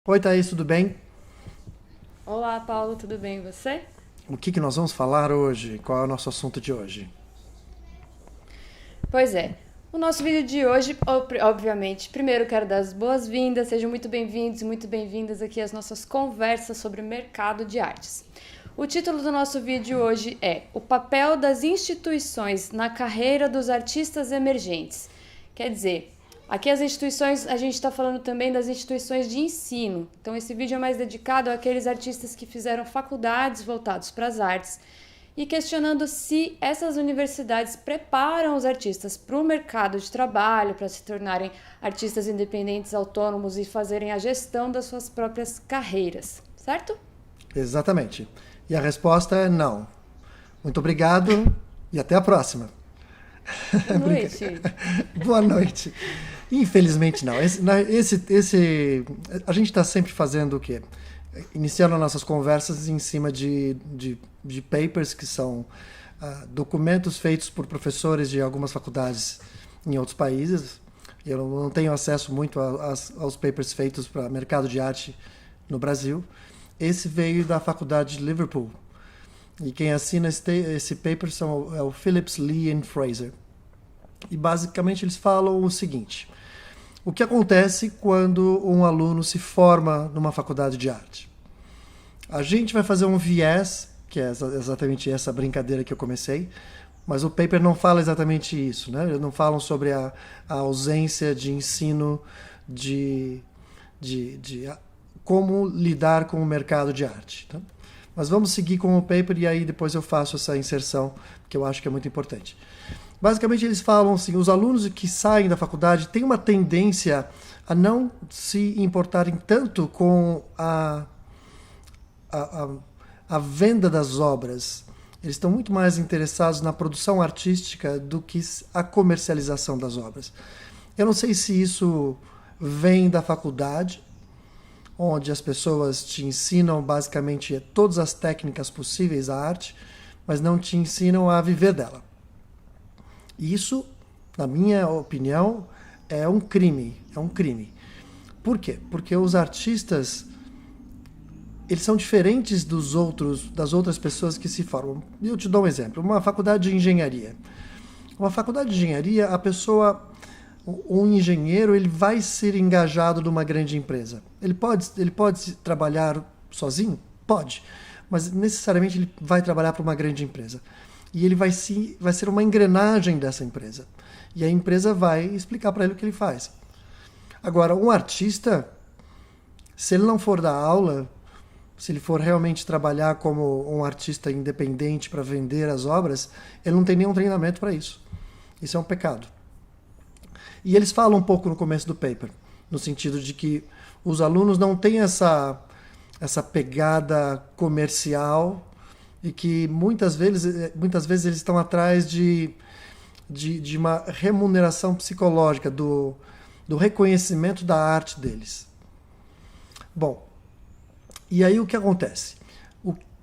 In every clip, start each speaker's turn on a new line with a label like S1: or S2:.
S1: Oi, Thaís, tudo bem?
S2: Olá, Paulo, tudo bem e você?
S1: O que nós vamos falar hoje? Qual é o nosso assunto de hoje?
S2: Pois é, o nosso vídeo de hoje, obviamente, primeiro quero dar as boas-vindas, sejam muito bem-vindos e muito bem-vindas aqui às nossas conversas sobre o mercado de artes. O título do nosso vídeo hoje é O papel das instituições na carreira dos artistas emergentes. Quer dizer, aqui as instituições, a gente está falando também das instituições de ensino. Então esse vídeo é mais dedicado àqueles artistas que fizeram faculdades voltados para as artes e questionando se essas universidades preparam os artistas para o mercado de trabalho, para se tornarem artistas independentes, autônomos e fazerem a gestão das suas próprias carreiras, certo?
S1: Exatamente. E a resposta é não. Muito obrigado e até a próxima.
S2: Boa noite.
S1: Boa noite. Infelizmente não. A gente está sempre fazendo o quê? Iniciando nossas conversas em cima de papers que são documentos feitos por professores de algumas faculdades em outros países. Eu não tenho acesso muito aos papers feitos para mercado de arte no Brasil. Esse veio da faculdade de Liverpool. E quem assina esse paper é o Phillips, Lee and Fraser. E basicamente eles falam o seguinte: o que acontece quando um aluno se forma numa faculdade de arte? A gente vai fazer um viés, que é exatamente essa brincadeira que eu comecei, mas o paper não fala exatamente isso, né? Eles não falam sobre a ausência de ensino de como lidar com o mercado de arte. Tá? Mas vamos seguir com o paper e aí depois eu faço essa inserção, que eu acho que é muito importante. Basicamente eles falam assim, os alunos que saem da faculdade têm uma tendência a não se importarem tanto com a, a venda das obras. Eles estão muito mais interessados na produção artística do que a comercialização das obras. Eu não sei se isso vem da faculdade, onde as pessoas te ensinam basicamente todas as técnicas possíveis à arte, mas não te ensinam a viver dela. Isso, na minha opinião, é um crime. É um crime. Por quê? Porque os artistas eles são diferentes das outras pessoas que se formam. Eu te dou um exemplo. Uma faculdade de engenharia. Uma faculdade de engenharia, um engenheiro, ele vai ser engajado numa grande empresa. Ele pode trabalhar sozinho? Pode. Mas necessariamente ele vai trabalhar para uma grande empresa. E ele vai ser uma engrenagem dessa empresa. E a empresa vai explicar para ele o que ele faz. Agora, um artista, se ele não for dar aula, se ele for realmente trabalhar como um artista independente para vender as obras, ele não tem nenhum treinamento para isso. Isso é um pecado. E eles falam um pouco no começo do paper, no sentido de que os alunos não têm essa pegada comercial e que muitas vezes eles estão atrás de uma remuneração psicológica, do reconhecimento da arte deles. Bom, e aí o que acontece?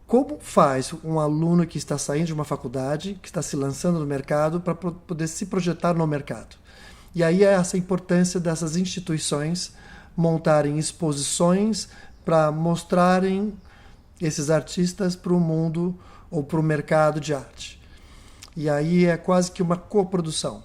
S1: Como faz um aluno que está saindo de uma faculdade, que está se lançando no mercado, para poder se projetar no mercado? E aí é essa importância dessas instituições montarem exposições para mostrarem esses artistas para o mundo ou para o mercado de arte. E aí é quase que uma coprodução.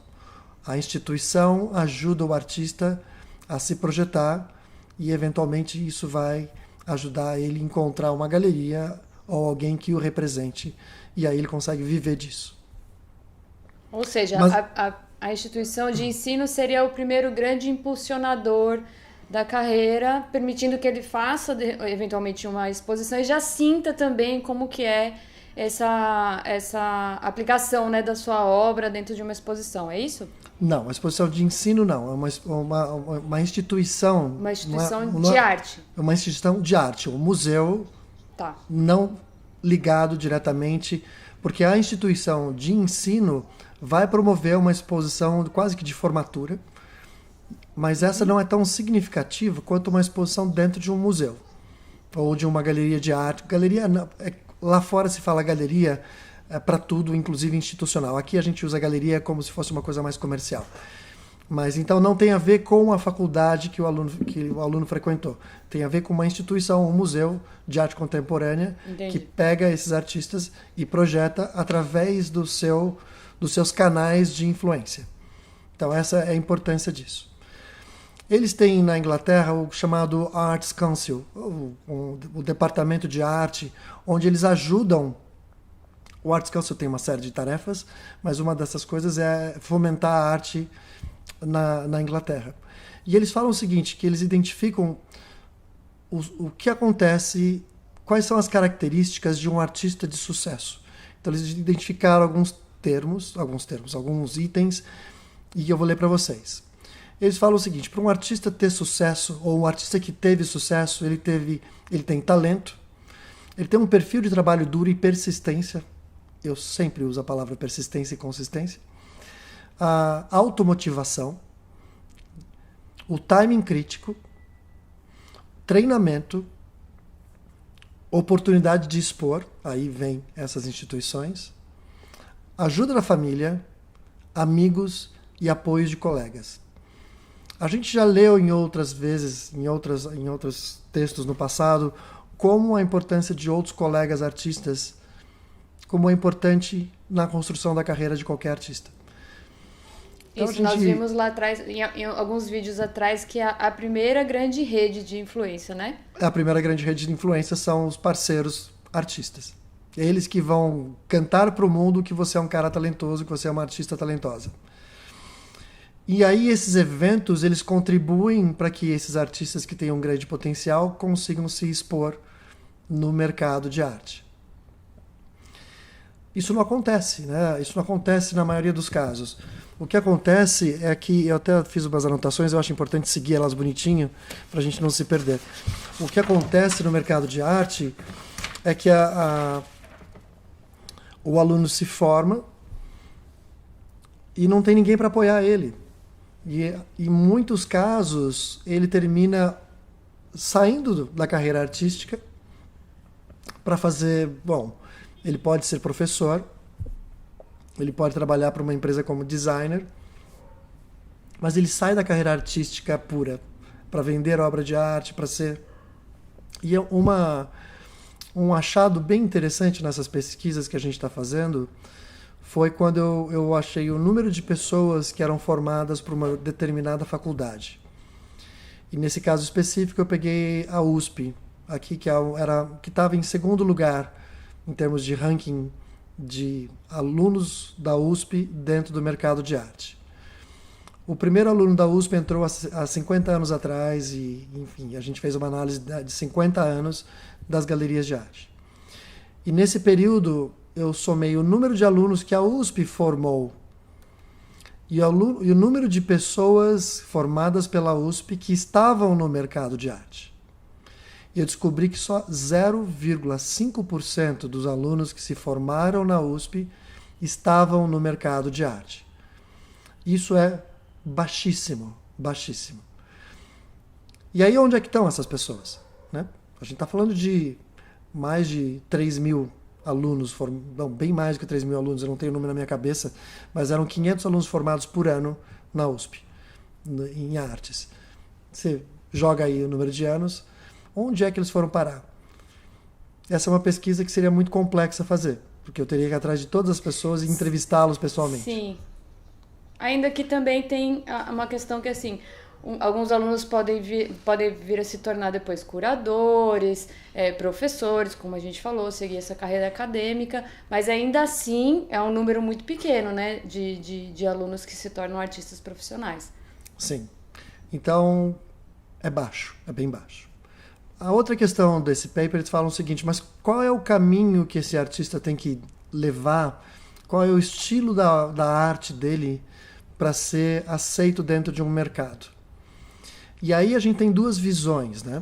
S1: A instituição ajuda o artista a se projetar e eventualmente isso vai ajudar ele a encontrar uma galeria ou alguém que o represente e aí ele consegue viver disso.
S2: Ou seja,
S1: Mas
S2: a instituição de ensino seria o primeiro grande impulsionador da carreira, permitindo que ele faça eventualmente uma exposição e já sinta também como que é essa aplicação, né, da sua obra dentro de uma exposição, é isso?
S1: não, a exposição de ensino não, é uma instituição,
S2: Uma instituição de arte.
S1: uma instituição de arte, um museu
S2: Tá.
S1: não ligado diretamente, porque a instituição de ensino vai promover uma exposição quase que de formatura, mas essa não é tão significativa quanto uma exposição dentro de um museu ou de uma galeria de arte. Galeria, lá fora se fala galeria para tudo, inclusive institucional. Aqui a gente usa galeria como se fosse uma coisa mais comercial. Mas então não tem a ver com a faculdade que o aluno frequentou. Tem a ver com uma instituição, um museu de arte contemporânea.
S2: Entendi.
S1: Que pega esses artistas e projeta através dos seus canais de influência. Então essa é a importância disso. Eles têm na Inglaterra o chamado Arts Council, o departamento de arte, onde eles ajudam. O Arts Council tem uma série de tarefas, mas uma dessas coisas é fomentar a arte na Inglaterra. E eles falam o seguinte, que eles identificam o que acontece, quais são as características de um artista de sucesso. Então eles identificaram alguns itens, e eu vou ler para vocês. Eles falam o seguinte, para um artista ter sucesso, ou um artista que teve sucesso, ele tem talento, ele tem um perfil de trabalho duro e persistência. Eu sempre uso a palavra persistência e consistência. A automotivação, o timing crítico, treinamento, oportunidade de expor, aí vem essas instituições, ajuda da família, amigos e apoio de colegas. A gente já leu em outras vezes, em outros textos no passado, como a importância de outros colegas artistas, como é importante na construção da carreira de qualquer artista.
S2: Então, isso, nós vimos lá atrás, em alguns vídeos atrás, que a primeira grande rede de influência, né?
S1: A primeira grande rede de influência são os parceiros artistas. Eles que vão cantar para o mundo que você é um cara talentoso, que você é uma artista talentosa. E aí esses eventos, eles contribuem para que esses artistas que têm um grande potencial consigam se expor no mercado de arte. Isso não acontece, né? Isso não acontece na maioria dos casos. O que acontece é que, eu até fiz umas anotações, eu acho importante seguir elas bonitinho, para a gente não se perder. O que acontece no mercado de arte é que o aluno se forma e não tem ninguém para apoiar ele. E em muitos casos, ele termina saindo da carreira artística para fazer, bom, ele pode ser professor, ele pode trabalhar para uma empresa como designer, mas ele sai da carreira artística pura para vender obra de arte, para ser... E um achado bem interessante nessas pesquisas que a gente está fazendo foi quando eu achei o número de pessoas que eram formadas por uma determinada faculdade. E nesse caso específico eu peguei a USP, aqui que estava em segundo lugar em termos de ranking de alunos da USP dentro do mercado de arte. O primeiro aluno da USP entrou há 50 anos atrás e, enfim, a gente fez uma análise de 50 anos das galerias de arte. E nesse período eu somei o número de alunos que a USP formou e o número de pessoas formadas pela USP que estavam no mercado de arte. E eu descobri que só 0,5% dos alunos que se formaram na USP estavam no mercado de arte. Isso é baixíssimo, baixíssimo. E aí onde é que estão essas pessoas? Né? A gente está falando de mais de 3 mil alunos, não, bem mais do que 3 mil alunos, eu não tenho o número na minha cabeça, mas eram 500 alunos formados por ano na USP, em artes. Você joga aí o número de anos, onde é que eles foram parar? Essa é uma pesquisa que seria muito complexa fazer, porque eu teria que ir atrás de todas as pessoas e entrevistá-los pessoalmente.
S2: Sim. Ainda que também tem uma questão que, assim, alguns alunos podem vir a se tornar depois curadores, professores, como a gente falou, seguir essa carreira acadêmica, mas ainda assim é um número muito pequeno, né, de alunos que se tornam artistas profissionais.
S1: Sim. Então, é baixo, é bem baixo. A outra questão desse paper, eles falam o seguinte, mas qual é o caminho que esse artista tem que levar? Qual é o estilo da arte dele para ser aceito dentro de um mercado? E aí a gente tem duas visões, né?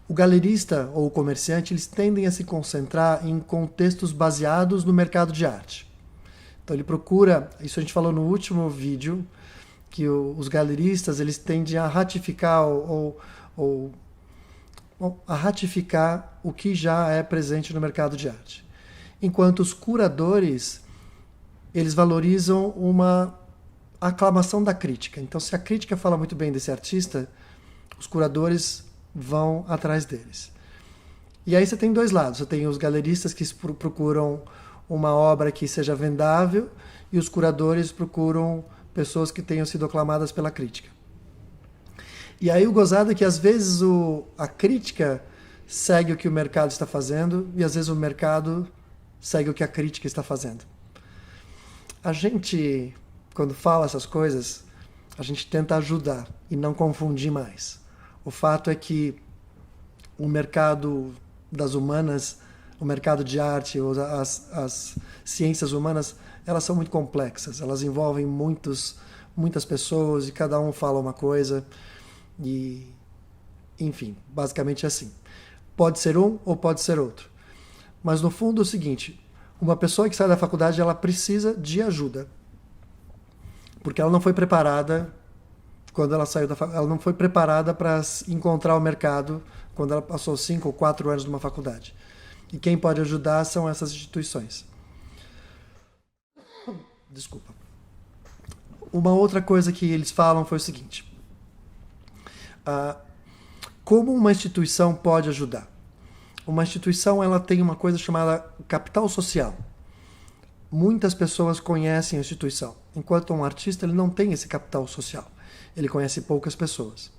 S1: O galerista ou o comerciante, eles tendem a se concentrar em contextos baseados no mercado de arte. Então ele procura, isso a gente falou no último vídeo, que os galeristas, eles tendem a ratificar a ratificar o que já é presente no mercado de arte. Enquanto os curadores, eles valorizam uma a aclamação da crítica. Então, se a crítica fala muito bem desse artista, os curadores vão atrás deles. E aí você tem dois lados. Você tem os galeristas que procuram uma obra que seja vendável e os curadores procuram pessoas que tenham sido aclamadas pela crítica. E aí o gozado é que às vezes a crítica segue o que o mercado está fazendo e às vezes o mercado segue o que a crítica está fazendo. A gente, quando fala essas coisas, a gente tenta ajudar e não confundir mais. O fato é que o mercado das humanas, o mercado de arte, as ciências humanas, elas são muito complexas. Elas envolvem muitas pessoas e cada um fala uma coisa. E, enfim, basicamente assim. Pode ser um ou pode ser outro. Mas no fundo é o seguinte, uma pessoa que sai da faculdade, ela precisa de ajuda. Porque ela não foi preparada quando ela saiu da faculdade, ela não foi preparada para encontrar o mercado quando ela passou 5 ou 4 anos numa faculdade. E quem pode ajudar são essas instituições. Desculpa. Uma outra coisa que eles falam foi o seguinte: como uma instituição pode ajudar? Uma instituição, ela tem uma coisa chamada capital social. Muitas pessoas conhecem a instituição, enquanto um artista ele não tem esse capital social. Ele conhece poucas pessoas.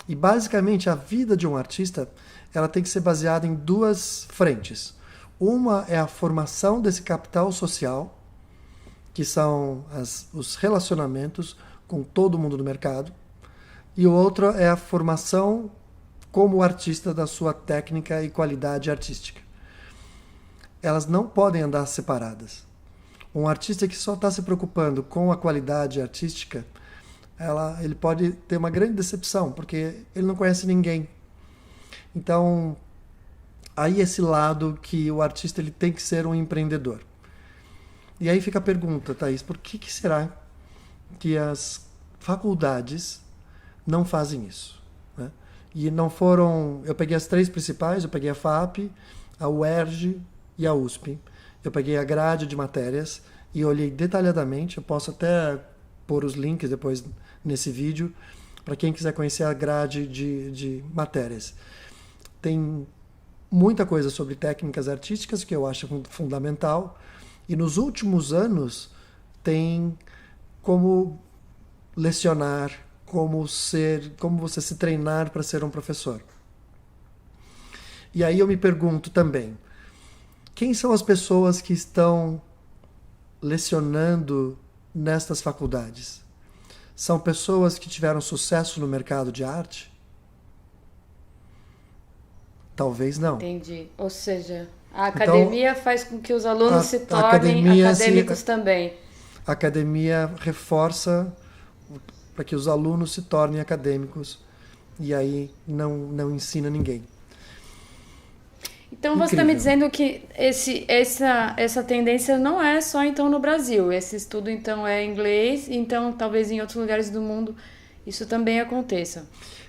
S1: E basicamente a vida de um artista, ela tem que ser baseada em duas frentes. Uma é a formação desse capital social, que são os relacionamentos com todo mundo do mercado, e o outro é a formação como artista da sua técnica e qualidade artística. Elas não podem andar separadas. Um artista que só está se preocupando com a qualidade artística, ele pode ter uma grande decepção, porque ele não conhece ninguém. Então, aí esse lado que o artista ele tem que ser um empreendedor. E aí fica a pergunta, Thaís, por que será que as faculdades não fazem isso? Né? E não foram... Eu peguei as 3 principais, eu peguei a FAP, a UERJ e a USP. Eu peguei a grade de matérias e olhei detalhadamente. Eu posso até pôr os links depois nesse vídeo, para quem quiser conhecer a grade de matérias. Tem muita coisa sobre técnicas artísticas, que eu acho fundamental, e nos últimos anos tem como lecionar, como você se treinar para ser um professor. E aí eu me pergunto também, quem são as pessoas que estão lecionando nestas faculdades? São pessoas que tiveram sucesso no mercado de arte? Talvez não.
S2: Entendi. Ou seja, a academia faz com que os alunos se tornem acadêmicos também.
S1: A academia reforça para que os alunos se tornem acadêmicos e aí não ensina ninguém.
S2: Então você está me dizendo que essa tendência não é só então no Brasil. Esse estudo então é em inglês, então talvez em outros lugares do mundo isso também aconteça.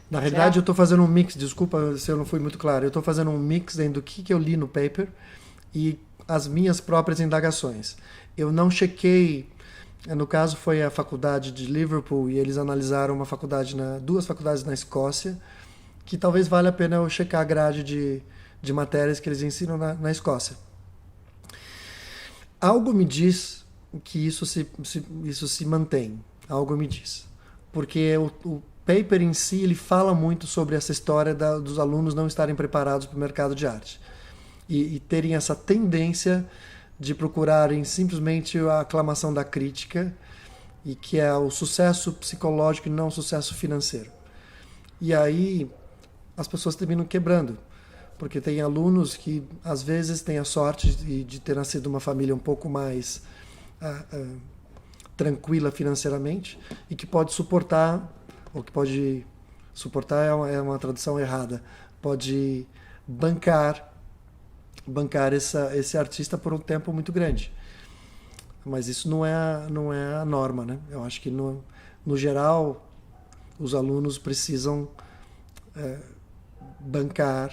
S1: Na realidade eu estou fazendo um mix, desculpa se eu não fui muito claro, eu estou fazendo um mix dentro do que eu li no paper e as minhas próprias indagações. Eu não chequei, no caso foi a faculdade de Liverpool e eles analisaram duas faculdades na Escócia, que talvez valha a pena eu checar a grade de matérias que eles ensinam na Escócia. Algo me diz que isso se mantém, algo me diz. Porque o paper em si ele fala muito sobre essa história dos alunos não estarem preparados para o mercado de arte e terem essa tendência de procurarem simplesmente a aclamação da crítica e que é o sucesso psicológico e não o sucesso financeiro. E aí as pessoas terminam quebrando, porque tem alunos que às vezes têm a sorte de ter nascido uma família um pouco mais tranquila financeiramente e que pode suportar, ou que pode suportar é uma tradução errada, pode bancar esse artista por um tempo muito grande. Mas isso não é a norma, né? Eu acho que no geral os alunos precisam bancar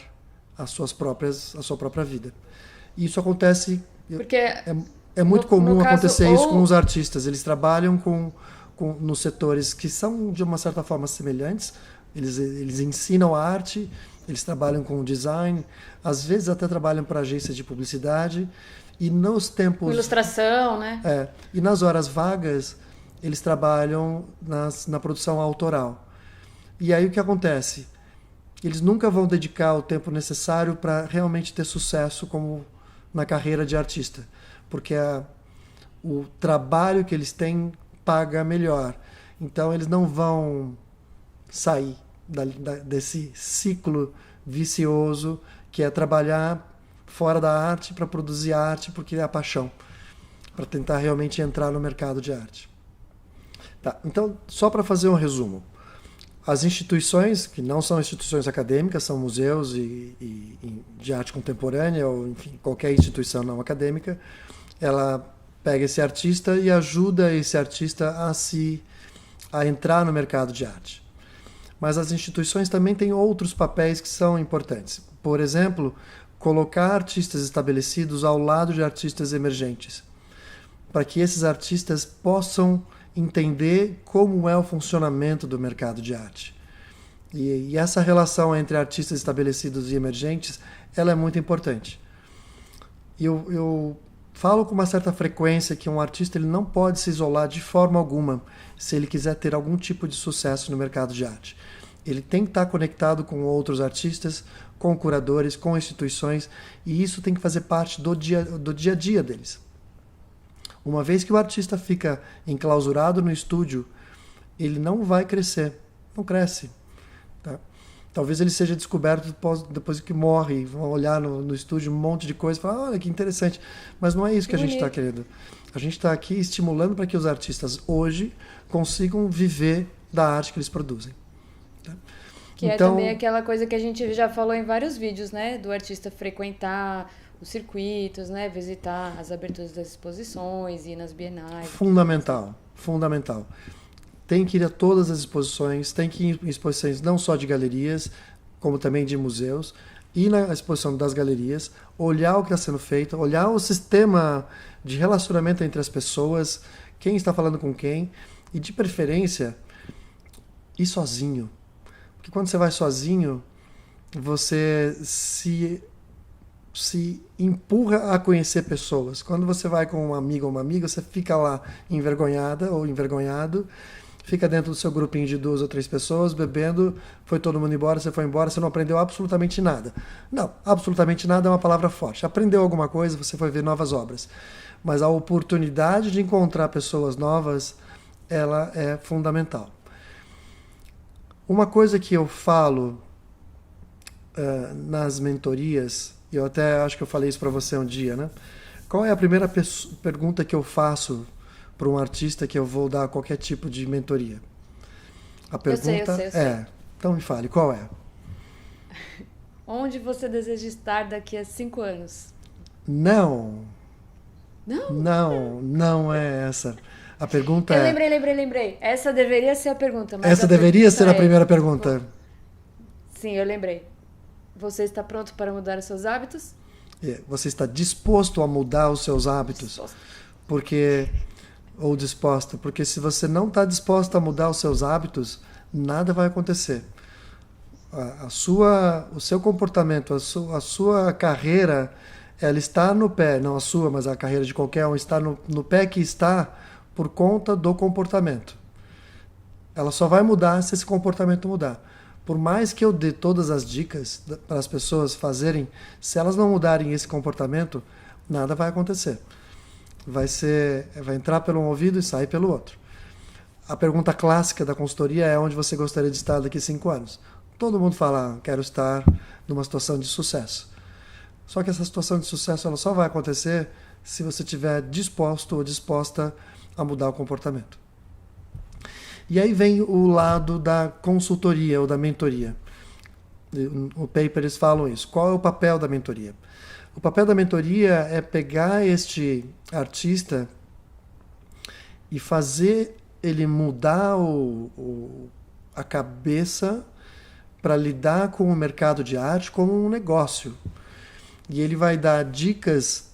S1: a sua própria vida. E isso acontece...
S2: Porque
S1: é muito comum acontecer isso com os artistas. Eles trabalham com nos setores que são, de uma certa forma, semelhantes. Eles ensinam a arte, eles trabalham com design, às vezes até trabalham para agências de publicidade. E nos tempos...
S2: Ilustração, né?
S1: E nas horas vagas, eles trabalham na produção autoral. E aí o que acontece? Eles nunca vão dedicar o tempo necessário para realmente ter sucesso como na carreira de artista, porque o trabalho que eles têm paga melhor. Então eles não vão sair desse ciclo vicioso que é trabalhar fora da arte para produzir arte porque é a paixão, para tentar realmente entrar no mercado de arte. Tá, então, só para fazer um resumo. As instituições, que não são instituições acadêmicas, são museus de arte contemporânea, ou enfim, qualquer instituição não acadêmica, ela pega esse artista e ajuda esse artista a entrar no mercado de arte. Mas as instituições também têm outros papéis que são importantes. Por exemplo, colocar artistas estabelecidos ao lado de artistas emergentes, para que esses artistas possam entender como é o funcionamento do mercado de arte. E essa relação entre artistas estabelecidos e emergentes, ela é muito importante. Eu falo com uma certa frequência que um artista ele não pode se isolar de forma alguma se ele quiser ter algum tipo de sucesso no mercado de arte. Ele tem que estar conectado com outros artistas, com curadores, com instituições, e isso tem que fazer parte do dia a dia deles. Uma vez que o artista fica enclausurado no estúdio, ele não vai crescer, não cresce. Tá? Talvez ele seja descoberto depois que morre, vão olhar no estúdio um monte de coisa e falar, olha que interessante. Mas não é isso que a gente está querendo. A gente está aqui estimulando para que os artistas hoje consigam viver da arte que eles produzem. Tá?
S2: Que então, é também aquela coisa que a gente já falou em vários vídeos, né? Do artista frequentar os circuitos, né? Visitar as aberturas das exposições, ir nas bienais.
S1: Fundamental. Tem que ir a todas as exposições, tem que ir em exposições não só de galerias, como também de museus, ir na exposição das galerias, olhar o que está sendo feito, olhar o sistema de relacionamento entre as pessoas, quem está falando com quem, e de preferência, ir sozinho. Porque quando você vai sozinho, você se empurra a conhecer pessoas. Quando você vai com um amigo ou uma amiga, você fica lá envergonhada ou envergonhado, fica dentro do seu grupinho de 2 ou 3 pessoas, bebendo, foi todo mundo embora, você foi embora, você não aprendeu absolutamente nada. Não, absolutamente nada é uma palavra forte. Aprendeu alguma coisa, você foi ver novas obras. Mas a oportunidade de encontrar pessoas novas, ela é fundamental. Uma coisa que eu falo nas mentorias, eu até acho que eu falei isso para você um dia, né? Qual é a primeira pergunta que eu faço para um artista que eu vou dar qualquer tipo de mentoria? A pergunta
S2: eu sei.
S1: Então me fale, qual é?
S2: Onde você deseja estar daqui a 5 anos?
S1: Não é essa. A pergunta
S2: eu lembrei. Essa deveria ser a pergunta. Mas
S1: essa deveria ser a primeira pergunta.
S2: Sim, eu lembrei. Você está pronto para mudar os seus hábitos?
S1: Você está disposto a mudar os seus hábitos? Ou disposta. Porque se você não está disposto a mudar os seus hábitos, nada vai acontecer. O seu comportamento, a sua carreira, ela está no pé, não a sua, mas a carreira de qualquer um está no pé que está por conta do comportamento. Ela só vai mudar se esse comportamento mudar. Por mais que eu dê todas as dicas para as pessoas fazerem, se elas não mudarem esse comportamento, nada vai acontecer. Vai entrar pelo um ouvido e sair pelo outro. A pergunta clássica da consultoria é onde você gostaria de estar daqui a 5 anos. Todo mundo fala, quero estar numa situação de sucesso. Só que essa situação de sucesso ela só vai acontecer se você estiver disposto ou disposta a mudar o comportamento. E aí vem o lado da consultoria ou da mentoria. No paper eles falam isso. Qual é o papel da mentoria? O papel da mentoria é pegar este artista e fazer ele mudar a cabeça para lidar com o mercado de arte como um negócio. E ele vai dar dicas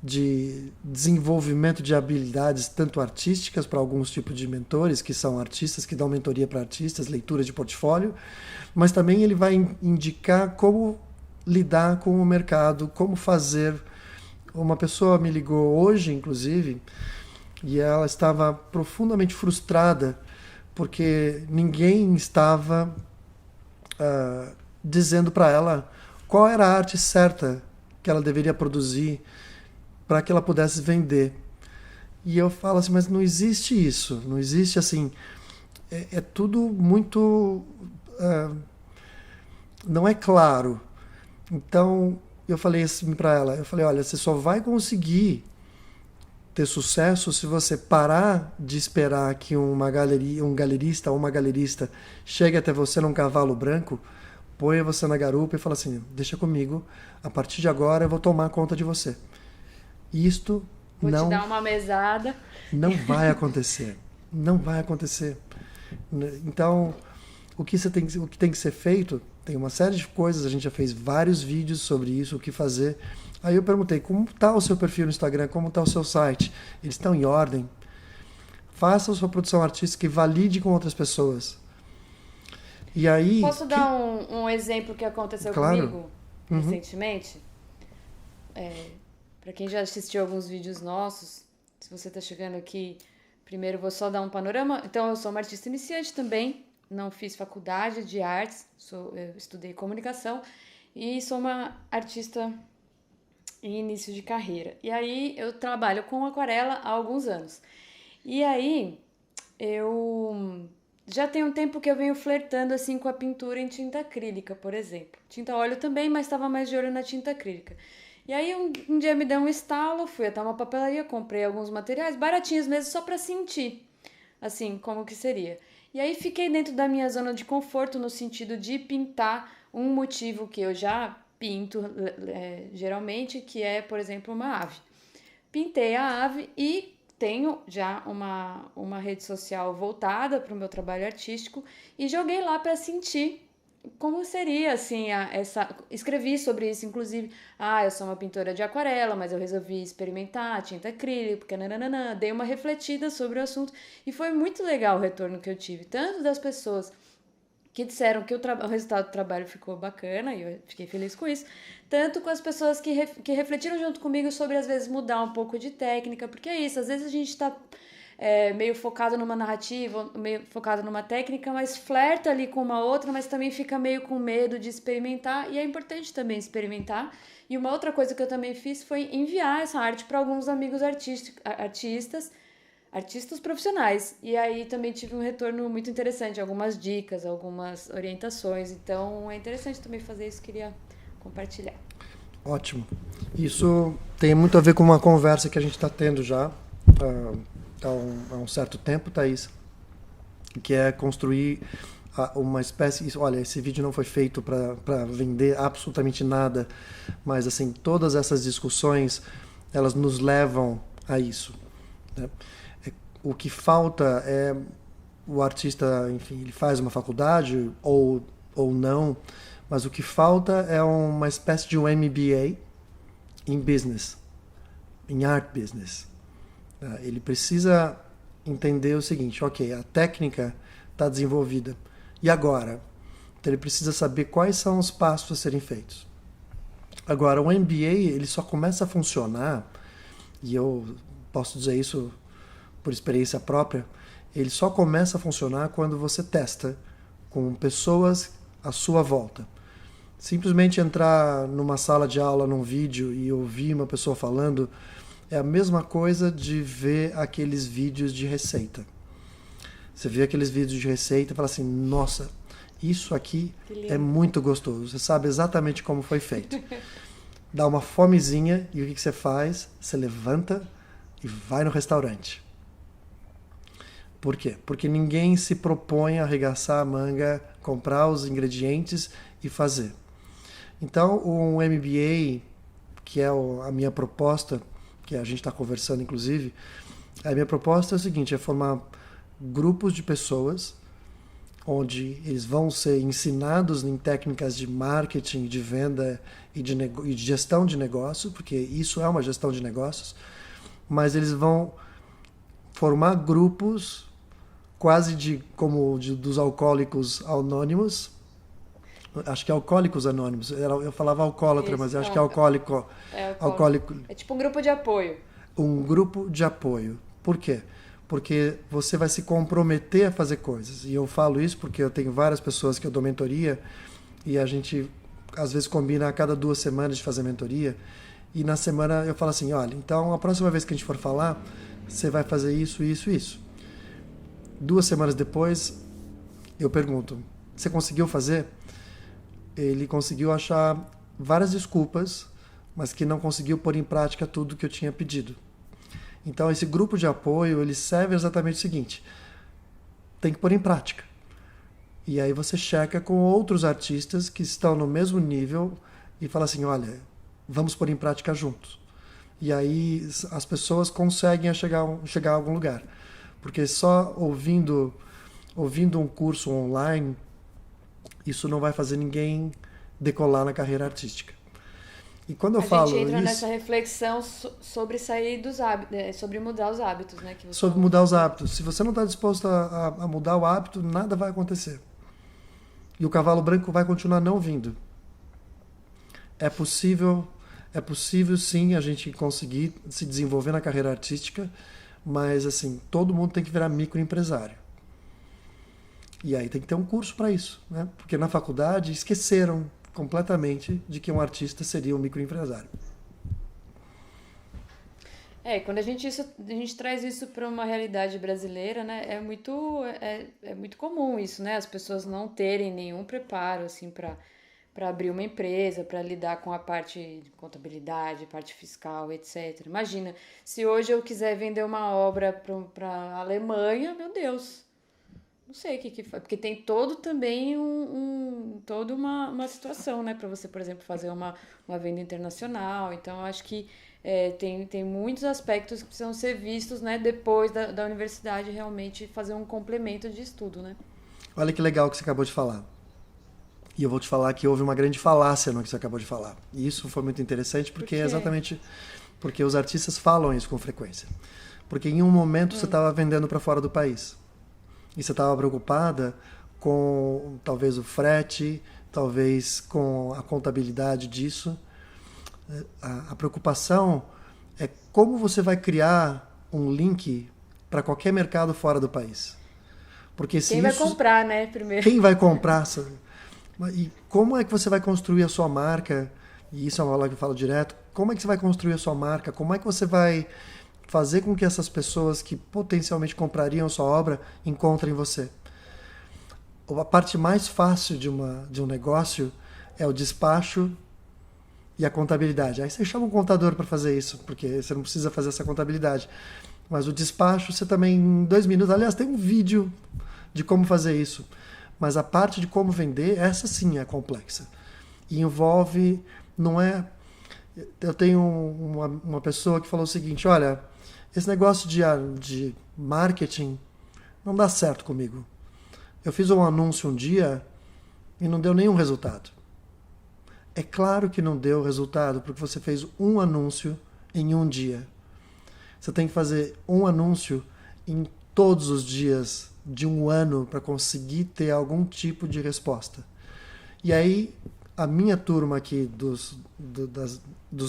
S1: de desenvolvimento de habilidades, tanto artísticas para alguns tipos de mentores, que são artistas, que dão mentoria para artistas, leitura de portfólio, mas também ele vai indicar como lidar com o mercado, como fazer. Uma pessoa me ligou hoje, inclusive, e ela estava profundamente frustrada porque ninguém estava dizendo para ela qual era a arte certa que ela deveria produzir para que ela pudesse vender. E eu falo assim, mas não existe isso, não existe assim, é tudo muito, não é claro. Então eu falei assim para ela, eu falei, olha, você só vai conseguir ter sucesso se você parar de esperar que um galerista ou uma galerista chegue até você num cavalo branco, ponha você na garupa e fala assim, deixa comigo, a partir de agora eu vou tomar conta de você. Isto
S2: vou
S1: não
S2: te dar uma mesada.
S1: Não vai acontecer. Não vai acontecer. Então, o que tem que ser feito, tem uma série de coisas, a gente já fez vários vídeos sobre isso, o que fazer. Aí eu perguntei, como está o seu perfil no Instagram, como está o seu site? Eles estão em ordem? Faça a sua produção artística e valide com outras pessoas. E aí...
S2: Posso dar um exemplo que aconteceu comigo recentemente? Para quem já assistiu alguns vídeos nossos, se você está chegando aqui, primeiro vou só dar um panorama. Então, eu sou uma artista iniciante também, não fiz faculdade de artes, eu estudei comunicação e sou uma artista em início de carreira. E aí, eu trabalho com aquarela há alguns anos. E aí, eu já tem um tempo que eu venho flertando assim com a pintura em tinta acrílica, por exemplo. Tinta óleo também, mas estava mais de olho na tinta acrílica. E aí um dia me deu um estalo, fui até uma papelaria, comprei alguns materiais, baratinhos mesmo, só para sentir, assim, como que seria. E aí fiquei dentro da minha zona de conforto no sentido de pintar um motivo que eu já pinto geralmente, que é, por exemplo, uma ave. Pintei a ave e tenho já uma rede social voltada para o meu trabalho artístico e joguei lá para sentir como seria, assim, escrevi sobre isso, inclusive, eu sou uma pintora de aquarela, mas eu resolvi experimentar tinta acrílica, porque nananana, dei uma refletida sobre o assunto, e foi muito legal o retorno que eu tive, tanto das pessoas que disseram que o resultado do trabalho ficou bacana, e eu fiquei feliz com isso, tanto com as pessoas que refletiram junto comigo sobre, às vezes, mudar um pouco de técnica, porque é isso, às vezes a gente está meio focado numa narrativa, meio focado numa técnica, mas flerta ali com uma outra, mas também fica meio com medo de experimentar, e é importante também experimentar. E uma outra coisa que eu também fiz foi enviar essa arte para alguns amigos artistas profissionais, e aí também tive um retorno muito interessante, algumas dicas, algumas orientações, então é interessante também fazer isso, queria compartilhar.
S1: Ótimo. Isso tem muito a ver com uma conversa que a gente está tendo já há um certo tempo, Thaís, que é construir uma espécie... Olha, esse vídeo não foi feito para vender absolutamente nada, mas assim, todas essas discussões, elas nos levam a isso, né? O que falta é o artista, enfim, ele faz uma faculdade ou não, mas o que falta é uma espécie de um MBA em business, em art business. Ele precisa entender o seguinte, ok, a técnica está desenvolvida, e agora? Então ele precisa saber quais são os passos a serem feitos. Agora, o MBA, ele só começa a funcionar, e eu posso dizer isso por experiência própria, ele só começa a funcionar quando você testa com pessoas à sua volta. Simplesmente entrar numa sala de aula, num vídeo, e ouvir uma pessoa falando, é a mesma coisa de ver aqueles vídeos de receita. Você vê aqueles vídeos de receita e fala assim, nossa, isso aqui é muito gostoso. Você sabe exatamente como foi feito. Dá uma fomezinha e o que você faz? Você levanta e vai no restaurante. Por quê? Porque ninguém se propõe a arregaçar a manga, comprar os ingredientes e fazer. Então, um MBA, que é a minha proposta, que a gente está conversando, inclusive, a minha proposta é o seguinte, é formar grupos de pessoas onde eles vão ser ensinados em técnicas de marketing, de venda e de gestão de negócio, porque isso é uma gestão de negócios, mas eles vão formar grupos quase dos alcoólicos anônimos. Acho que é alcoólicos anônimos. Eu falava alcoólatra,
S2: Isso,
S1: mas acho que é alcoólico. Alcoólico.
S2: É tipo um grupo de apoio.
S1: Um grupo de apoio. Por quê? Porque você vai se comprometer a fazer coisas. E eu falo isso porque eu tenho várias pessoas que eu dou mentoria e a gente, às vezes, combina a cada 2 semanas de fazer mentoria. E na semana eu falo assim, olha, então a próxima vez que a gente for falar, você vai fazer isso, isso, isso. 2 semanas depois, eu pergunto, você conseguiu fazer? Ele conseguiu achar várias desculpas, mas que não conseguiu pôr em prática tudo que eu tinha pedido. Então, esse grupo de apoio, ele serve exatamente o seguinte, tem que pôr em prática. E aí você checa com outros artistas que estão no mesmo nível e fala assim, olha, vamos pôr em prática juntos. E aí as pessoas conseguem chegar a algum lugar. Porque só ouvindo um curso online, isso não vai fazer ninguém decolar na carreira artística. E quando eu falo
S2: A gente entra
S1: isso,
S2: nessa reflexão sobre sair dos hábitos, sobre mudar os hábitos, né? Que você
S1: sobre mudar os hábitos. Se você não está disposto a mudar o hábito, nada vai acontecer. E o cavalo branco vai continuar não vindo. É possível sim a gente conseguir se desenvolver na carreira artística, mas assim, todo mundo tem que virar microempresário. E aí tem que ter um curso para isso, né? Porque na faculdade esqueceram completamente de que um artista seria um microempresário.
S2: Quando a gente traz isso para uma realidade brasileira, né? É muito comum isso, né? As pessoas não terem nenhum preparo assim para abrir uma empresa, para lidar com a parte de contabilidade, parte fiscal, etc. Imagina, se hoje eu quiser vender uma obra para a Alemanha, meu Deus, não sei o que faz, porque tem todo também toda uma situação, né, para você, por exemplo, fazer uma venda internacional. Então, eu acho que tem muitos aspectos que precisam ser vistos, né, depois da universidade realmente fazer um complemento de estudo, né?
S1: Olha que legal que você acabou de falar. E eu vou te falar que houve uma grande falácia no que você acabou de falar. E isso foi muito interessante porque é exatamente porque os artistas falam isso com frequência. Porque em um momento você estava vendendo para fora do país. E você estava preocupada com talvez o frete, talvez com a contabilidade disso. A preocupação é como você vai criar um link para qualquer mercado fora do país. Porque se
S2: quem vai comprar, né, primeiro?
S1: Quem vai comprar? E como é que você vai construir a sua marca? E isso é uma aula que eu falo direto. Como é que você vai construir a sua marca? Como é que você vai fazer com que essas pessoas que potencialmente comprariam a sua obra encontrem você? A parte mais fácil de um negócio é o despacho e a contabilidade. Aí você chama um contador para fazer isso, porque você não precisa fazer essa contabilidade. Mas o despacho, você também, em 2 minutos... Aliás, tem um vídeo de como fazer isso. Mas a parte de como vender, essa sim é complexa. E envolve, não é... Eu tenho uma pessoa que falou o seguinte, olha, esse negócio de marketing não dá certo comigo. Eu fiz um anúncio um dia e não deu nenhum resultado. É claro que não deu resultado, porque você fez um anúncio em um dia. Você tem que fazer um anúncio em todos os dias de um ano para conseguir ter algum tipo de resposta. E aí, a minha turma aqui dos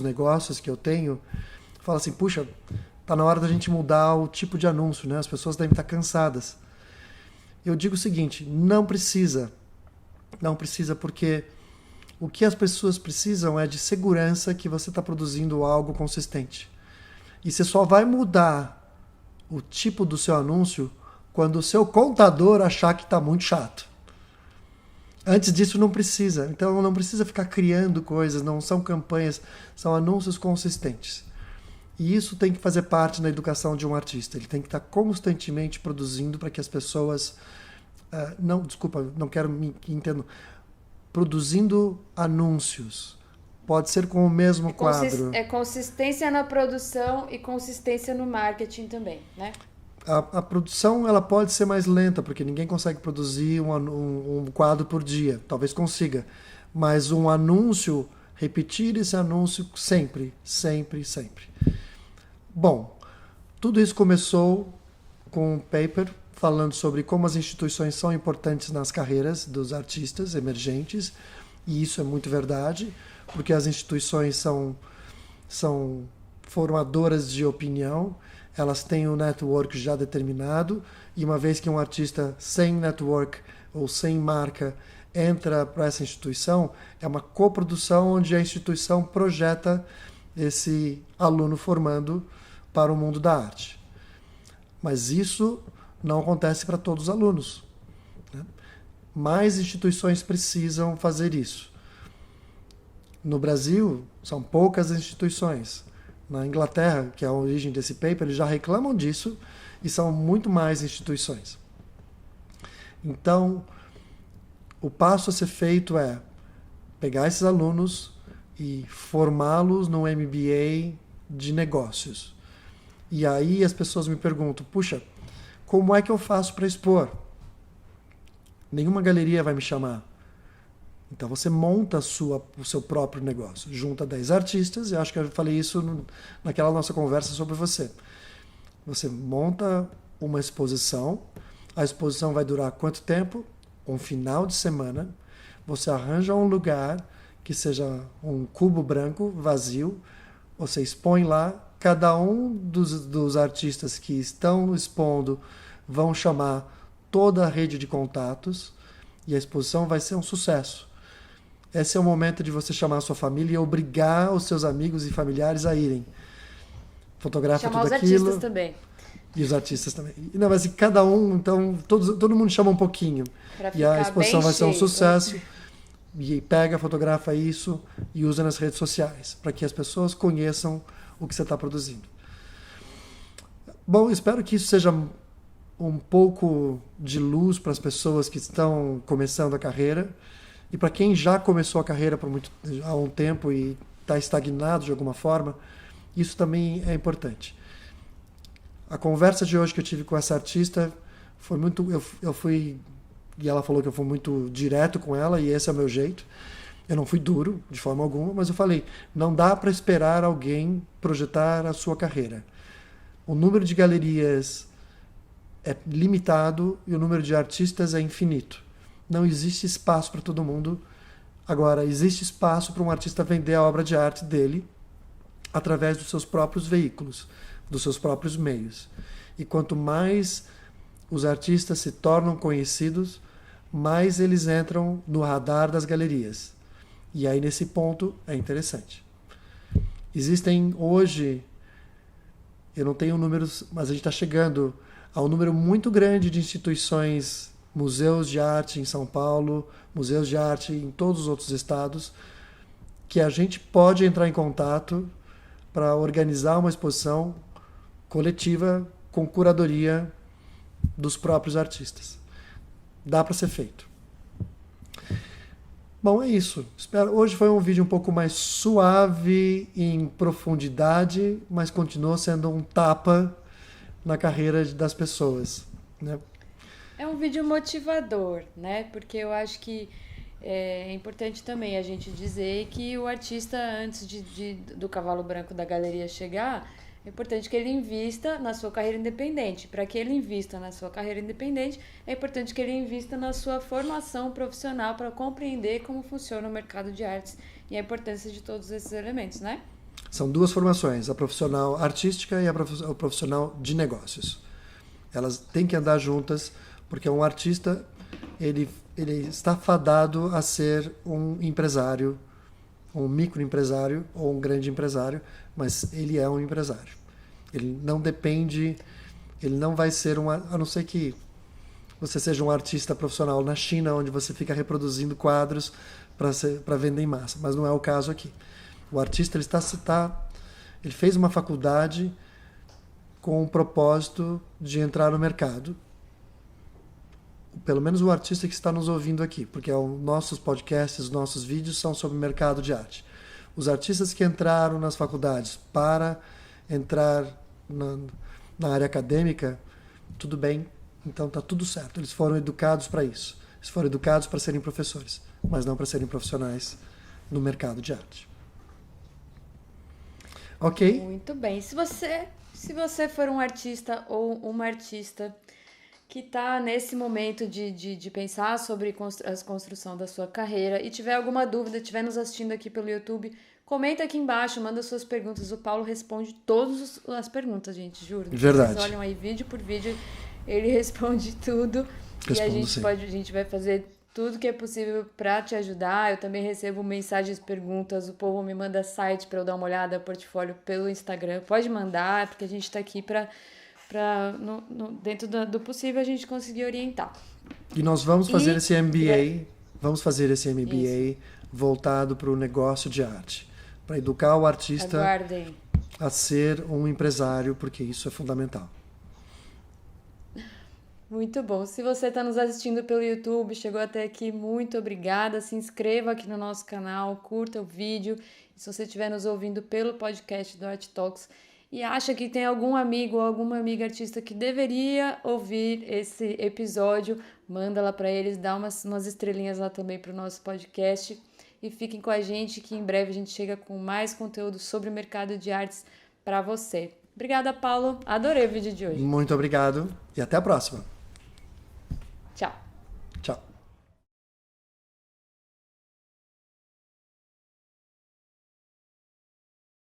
S1: negócios que eu tenho, fala assim, puxa, tá na hora da gente mudar o tipo de anúncio, né? As pessoas devem estar cansadas. Eu digo o seguinte, não precisa porque o que as pessoas precisam é de segurança que você está produzindo algo consistente. E você só vai mudar o tipo do seu anúncio quando o seu contador achar que está muito chato. Antes disso não precisa. Então não precisa ficar criando coisas, não são campanhas, são anúncios consistentes. E isso tem que fazer parte da educação de um artista. Ele tem que estar constantemente produzindo para que as pessoas... não quero me entendo. Produzindo anúncios. Pode ser com o mesmo quadro.
S2: É consistência na produção e consistência no marketing também, né?
S1: A produção ela pode ser mais lenta, porque ninguém consegue produzir um quadro por dia. Talvez consiga. Mas um anúncio, repetir esse anúncio sempre, sempre, sempre. Bom, tudo isso começou com um paper falando sobre como as instituições são importantes nas carreiras dos artistas emergentes. E isso é muito verdade, porque as instituições são formadoras de opinião, elas têm um network já determinado, e uma vez que um artista sem network ou sem marca entra para essa instituição, é uma coprodução onde a instituição projeta esse aluno formando para o mundo da arte. Mas isso não acontece para todos os alunos, né? Mais instituições precisam fazer isso. No Brasil, são poucas instituições. Na Inglaterra, que é a origem desse paper, eles já reclamam disso e são muito mais instituições. Então, o passo a ser feito é pegar esses alunos e formá-los no MBA de negócios. E aí as pessoas me perguntam, puxa, como é que eu faço para expor? Nenhuma galeria vai me chamar. Então você monta o seu próprio negócio. Junta 10 artistas, eu acho que eu falei isso naquela nossa conversa sobre você. Você monta uma exposição, a exposição vai durar quanto tempo? Um final de semana. Você arranja um lugar que seja um cubo branco, vazio, você expõe lá, cada um dos artistas que estão expondo vão chamar toda a rede de contatos e a exposição vai ser um sucesso. Esse é o momento de você chamar a sua família e obrigar os seus amigos e familiares a irem. Fotografa
S2: chamar
S1: tudo
S2: os
S1: aquilo.
S2: Artistas também.
S1: E os artistas também. Não, mas cada um, então, todo mundo chama um pouquinho. E a exposição vai ser um sucesso. E pega, fotografa isso e usa nas redes sociais, para que as pessoas conheçam o que você está produzindo. Bom, espero que isso seja um pouco de luz para as pessoas que estão começando a carreira. E para quem já começou a carreira há um tempo e está estagnado de alguma forma, isso também é importante. A conversa de hoje que eu tive com essa artista foi muito... Eu fui... E ela falou que eu fui muito direto com ela, e esse é o meu jeito. Eu não fui duro, de forma alguma, mas eu falei, não dá para esperar alguém projetar a sua carreira. O número de galerias é limitado e o número de artistas é infinito. Não existe espaço para todo mundo. Agora, existe espaço para um artista vender a obra de arte dele através dos seus próprios veículos, dos seus próprios meios. E quanto mais os artistas se tornam conhecidos, mais eles entram no radar das galerias. E aí, nesse ponto, é interessante. Existem hoje, eu não tenho números, mas a gente está chegando a um número muito grande de instituições, museus de arte em São Paulo, museus de arte em todos os outros estados, que a gente pode entrar em contato para organizar uma exposição coletiva com curadoria dos próprios artistas. Dá para ser feito. Bom, é isso. Hoje foi um vídeo um pouco mais suave em profundidade, mas continuou sendo um tapa na carreira das pessoas, né?
S2: É um vídeo motivador, né? Porque eu acho que é importante também a gente dizer que o artista, antes do cavalo branco da galeria chegar, é importante que ele invista na sua carreira independente. Para que ele invista na sua carreira independente, é importante que ele invista na sua formação profissional para compreender como funciona o mercado de artes e a importância de todos esses elementos, né?
S1: São duas formações, a profissional artística e a profissional de negócios. Elas têm que andar juntas, porque um artista ele está fadado a ser um empresário, um microempresário ou um grande empresário, mas ele é um empresário. Ele não depende, ele não vai ser a não ser que você seja um artista profissional na China, onde você fica reproduzindo quadros para vender em massa, mas não é o caso aqui. O artista ele fez uma faculdade com o propósito de entrar no mercado. Pelo menos o artista que está nos ouvindo aqui, porque nossos podcasts, os nossos vídeos são sobre mercado de arte. Os artistas que entraram nas faculdades para entrar na área acadêmica tudo bem, então tá tudo certo. Eles foram educados para isso. Eles foram educados para serem professores, mas não para serem profissionais no mercado de arte. Ok?
S2: Muito bem. Se você for um artista ou uma artista que está nesse momento de pensar sobre a construção da sua carreira e tiver alguma dúvida, estiver nos assistindo aqui pelo YouTube, comenta aqui embaixo, manda suas perguntas. O Paulo responde todas as perguntas, gente, juro.
S1: Verdade.
S2: Vocês olham aí vídeo por vídeo, ele responde tudo. E a gente vai fazer tudo que é possível para te ajudar. Eu também recebo mensagens, perguntas, o povo me manda site para eu dar uma olhada, portfólio pelo Instagram. Pode mandar, porque a gente está aqui para dentro do possível a gente conseguir orientar.
S1: E nós vamos fazer esse MBA, isso, voltado para o negócio de arte, para educar o artista
S2: Aguardem.
S1: A ser um empresário, porque isso é fundamental.
S2: Muito bom. Se você está nos assistindo pelo YouTube, chegou até aqui, muito obrigada. Se inscreva aqui no nosso canal, curta o vídeo. E se você estiver nos ouvindo pelo podcast do Art Talks e acha que tem algum amigo ou alguma amiga artista que deveria ouvir esse episódio, manda lá para eles, dá umas estrelinhas lá também para o nosso podcast. E fiquem com a gente que em breve a gente chega com mais conteúdo sobre o mercado de artes para você. Obrigada, Paulo. Adorei o vídeo de hoje.
S1: Muito obrigado e até a próxima.